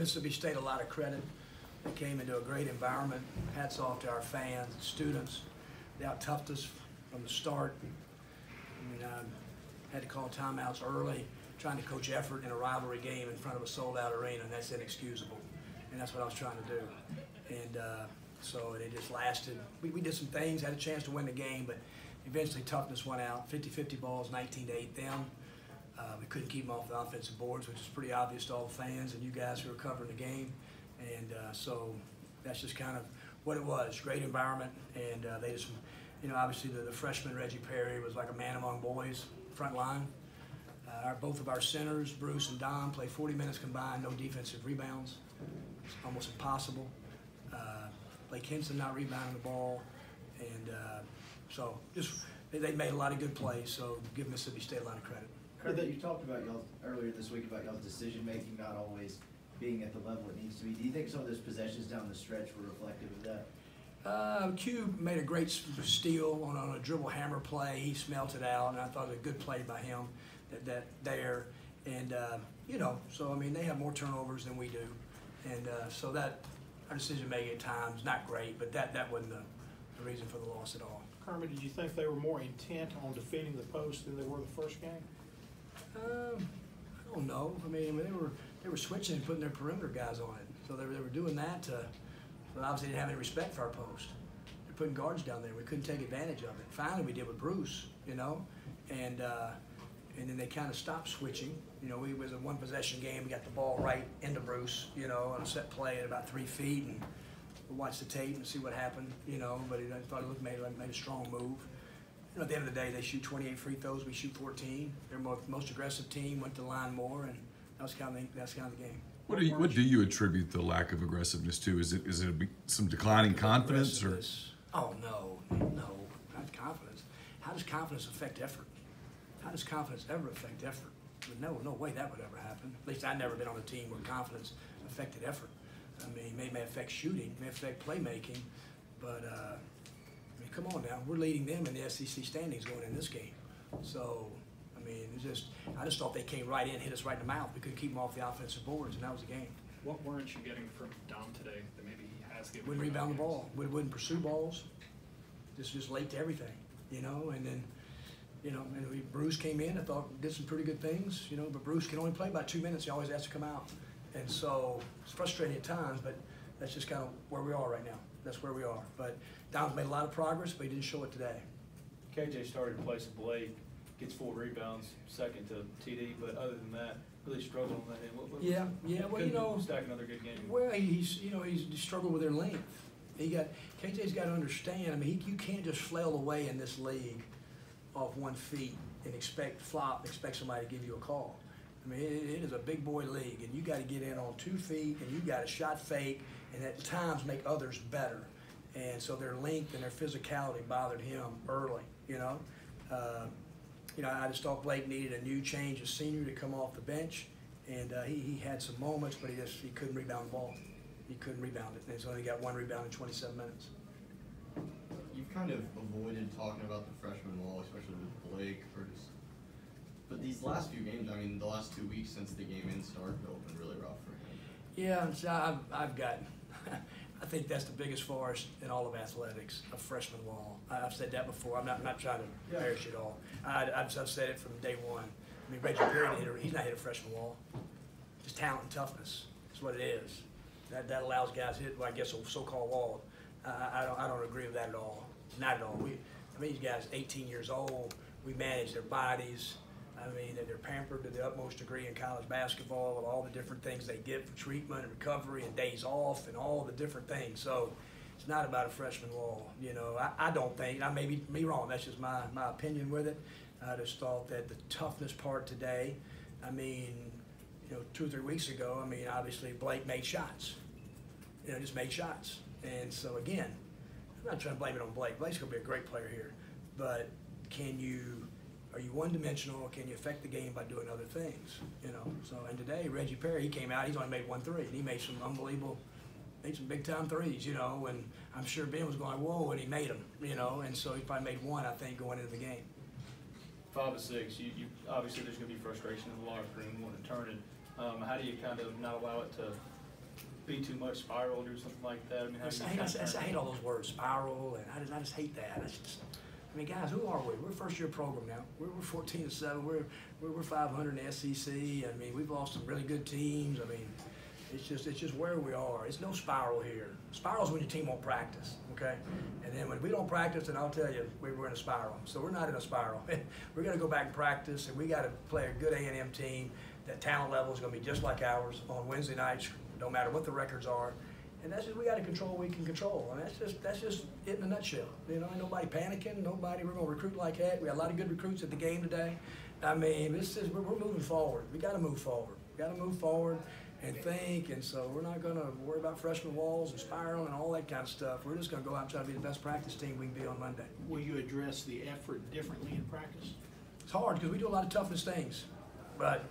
Mississippi State a lot of credit. They came into a great environment. Hats off to our fans and students. They out-toughed us from the start. I mean, I had to call timeouts early, trying to coach effort in a rivalry game in front of a sold-out arena, and that's inexcusable. And that's what I was trying to do. And so it just lasted. We did some things, had a chance to win the game, but eventually toughness won out. 50-50 balls, 19-8 them. We couldn't keep them off the offensive boards, which is pretty obvious to all the fans and you guys who were covering the game. And so that's just kind of what it was. Great environment, and they just, you know, obviously the freshman Reggie Perry was like a man among boys, front line. Both of our centers, Bruce and Don, played 40 minutes combined, no defensive rebounds. It's almost impossible. Blake Henson not rebounding the ball, and so just they made a lot of good plays. So give Mississippi State a lot of credit. That you talked about y'all earlier this week about y'all's decision making not always being at the level it needs to be. Do you think some of those possessions down the stretch were reflective of that? Q made a great steal on a dribble hammer play. He smelt it out, and I thought it was a good play by him there. And you know, so I mean, they have more turnovers than we do, and so that our decision making at times not great, but that wasn't the reason for the loss at all. Kermit, did you think they were more intent on defending the post than they were the first game? I don't know. I mean, they were switching and putting their perimeter guys on it, so they were doing that. But obviously, they didn't have any respect for our post. They're putting guards down there. We couldn't take advantage of it. Finally, we did with Bruce, you know, and then they kind of stopped switching. You know, it was a one possession game. We got the ball right into Bruce, you know, on a set play at about 3 feet, and we watched the tape and see what happened, you know. But I thought it made a strong move. You know, at the end of the day, they shoot 28 free throws. We shoot 14. They're most aggressive team. Went to the line more, and that's kind of the game. What do you attribute the lack of aggressiveness to? Is it some declining confidence, or? Oh no, not confidence. How does confidence affect effort? How does confidence ever affect effort? No way that would ever happen. At least I've never been on a team where confidence affected effort. I mean, it may affect shooting, may affect playmaking, but. I mean, come on now, we're leading them in the SEC standings going in this game. So, I mean, I just thought they came right in, hit us right in the mouth. We couldn't keep them off the offensive boards, and that was the game. What weren't you getting from Dom today that maybe he has given? Wouldn't rebound the ball, wouldn't pursue balls, just late to everything, you know. And then, you know, Bruce came in. I thought did some pretty good things, you know. But Bruce can only play about 2 minutes. He always has to come out, and so it's frustrating at times. But that's just kind of where we are right now. That's where we are. But Dom's made a lot of progress, but he didn't show it today. KJ started in place of Blake, gets 4 rebounds, second to TD, but other than that, really struggled on that end. Yeah. Well, you know, stack another good game. Well, he's struggled with their length. KJ's got to understand. I mean, you can't just flail away in this league off 1 feet and expect somebody to give you a call. I mean, it is a big boy league, and you got to get in on 2 feet, and you got to shot fake, and at times make others better. And so their length and their physicality bothered him early. You know, I just thought Blake needed a new change, a senior to come off the bench, and he had some moments, but he couldn't rebound the ball. He couldn't rebound it, and so he got 1 rebound in 27 minutes. You've kind of avoided talking about the freshman wall, especially with Blake, but these last few games, I mean, the last 2 weeks since the game in started have been really rough for him. Yeah, so I've got, I think that's the biggest force in all of athletics, a freshman wall. I've said that before. I'm not trying to embarrass you at all. I've said it from day one. I mean, Reggie Perry, he's not hit a freshman wall. Just talent and toughness is what it is. That allows guys to hit, well, I guess, a so-called wall. I don't agree with that at all. Not at all. These guys, 18 years old. We manage their bodies. I mean, they're pampered to the utmost degree in college basketball with all the different things they get for treatment and recovery and days off and all the different things. So it's not about a freshman wall. You know, I don't think, I may be wrong, that's just my opinion with it. I just thought that the toughness part today, I mean, 2 or 3 weeks ago, I mean, obviously Blake made shots. Just made shots. And so again, I'm not trying to blame it on Blake. Blake's going to be a great player here. But are you one-dimensional, or can you affect the game by doing other things? So, and today, Reggie Perry, he came out, he's only made 1 3, and he made some made some big-time threes, and I'm sure Ben was going, whoa, and he made them, and so he probably made 1, I think, going into the game. 5 to 6, you obviously there's going to be frustration in the locker room wanting to turn it. How do you kind of not allow it to be too much spiraled or something like that? I mean, how do you I hate all those words, spiral, and I just hate that. I mean, guys, who are we? We're a first-year program now. We're 14-7. We're 500 in the SEC. I mean, we've lost some really good teams. I mean, it's just where we are. It's no spiral here. Spiral's when your team won't practice, okay? And then when we don't practice, then I'll tell you, we're in a spiral. So we're not in a spiral. We're going to go back and practice, and we got to play a good A&M team. That talent level is going to be just like ours on Wednesday nights, no matter what the records are. And that's just, we got to control what we can control. I mean, that's just it in a nutshell. You know, ain't nobody panicking, we're going to recruit like heck. We got a lot of good recruits at the game today. I mean, we're moving forward. We got to move forward. We got to move forward and think, and so we're not going to worry about freshman walls and spiraling and all that kind of stuff. We're just going to go out and try to be the best practice team we can be on Monday. Will you address the effort differently in practice? It's hard because we do a lot of toughness things, but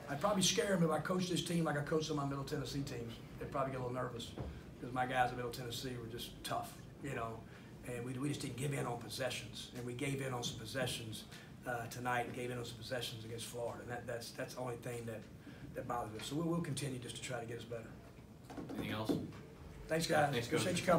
I'd probably scare them if I coached this team like I coached some of my Middle Tennessee teams. They'd probably get a little nervous because my guys at Middle Tennessee were just tough, you know, and we just didn't give in on possessions, and we gave in on some possessions tonight and gave in on some possessions against Florida, and that's the only thing that bothers us. So we'll continue just to try to get us better. Anything else? Thanks, guys. Thanks, Coach. Appreciate you coming.